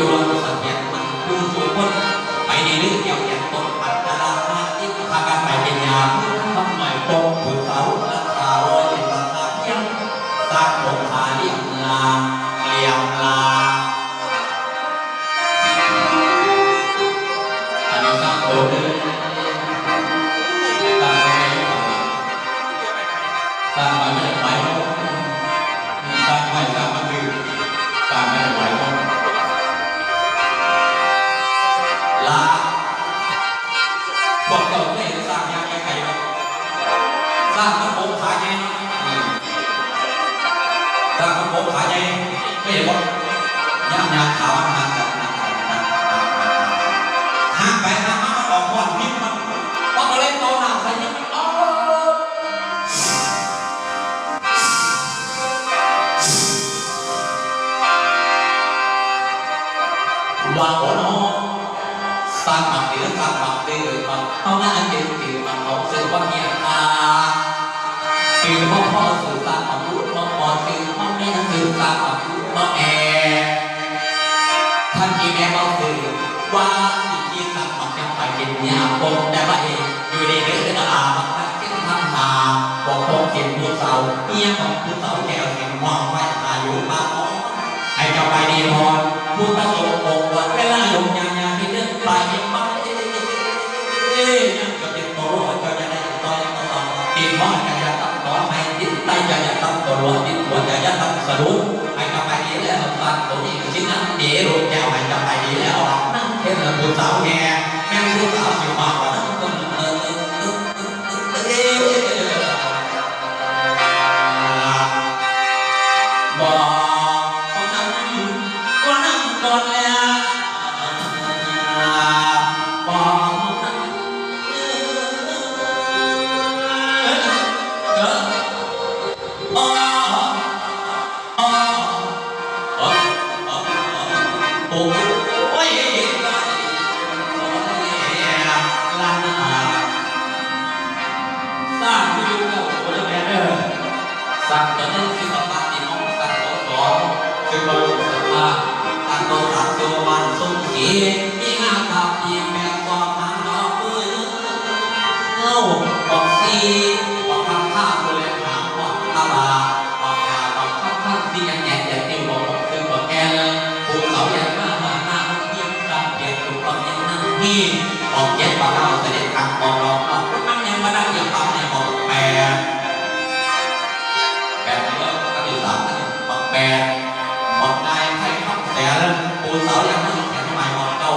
อยู่รวมสังเกตมันผู้สูงคนไปในเรื่องเกี่ยวกับต้นปัจจาราที่พากันไปเป็นยาทำหน่อยปกผู้สาวราคาร้อยราคาเพียงสร้างโรงทานเลี้ยงลาเลี้ยงลาอันนี้สร้างโรงสร้างไม่ได้ไหวสร้างไม่สร้างมันคือสร้างไม่ได้ไหวลาบอกเราไม่สร้างยังไงสร้างมันโง่ขาใหญ่สร้างมันโง่ขาใหญ่ไม่เห็นบอกย่างขามันห่างกันห่างไปห่างมามันออกก่อนพิมพ์มันว่าเราเล่นโตหนักใส่ยังไม่ออกว่าโอ้โหสร้างมันดีสร้างมันดีมันเอาหน้าเก่งมันเอาสื่อว่าเมียตาสื่อพ่อสื่อสร้างมันรู้พ่อสื่อมันไม่นั่งสื่อสร้างมันรู้มันแอบท่านที่แม่เอาสื่อว่าที่สร้างมันจะไปกินยาปมแต่ว่าเองอยู่ในเรื่องอาบัติเช่นทำหาบอกพงเขียนผู้สาวเมียของผู้สาวแก้วเสียงมองไว้อายุมากให้เจ้าไปดีพรพุทธสงฆ์องค์วันเวลาลงยาที่เดินไปไปยังจะติดตัวรถจะได้ต่อยต่อติดมอดจะตั้งต่อให้ติดไตจะตั้งตัวรถติดหัวจะตั้งสะดุดให้เจ้าไปดีแล้วฟังตัวนี้ชิ้นนั้นเดี๋ยวรู้แก้วให้เจ้าไปดีแล้วนั่งเทศผู้สาวแง่แม่ผู้สาวสิมาว่านั่งคนสักจะได้สิบปฏิมงสักสองสิบโลสักห้าสักโตสักโตวันสุขีมีงานทำยิ่งแม่ความหาดอกมือเล่าบอกสีบอกคำข้าบริหารบอกตาบาบอกหาบอกคำข้าที่ยังแย่ยังติวบอกซึ่งบอกแกเลยผู้สาวยังมาหน้าเยี่ยมตามเกียรติถูกต้องยังนั่งที่บอกเจ็บปากเราเสด็จทางบอกเราบอกนั่งยังมานั่งยังปั๊มยังบอกแปรแปดบอกนายให้ข้าแสนปูเสาอย่างนั้นแขนหมายบอกเก่า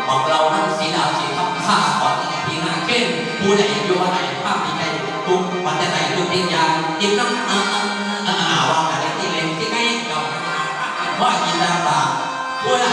บอกเรานั่งสีดาวสีข้าข้าก่อนที่หน้าเข้มผู้ใดอยู่ว่าไหนภาพที่ใจทุกวันจะไหนทุกทิ้งยากินน้ำวางแต่ที่เล็กที่ไม่เก่าว่ากินน้ำตาผู้ใด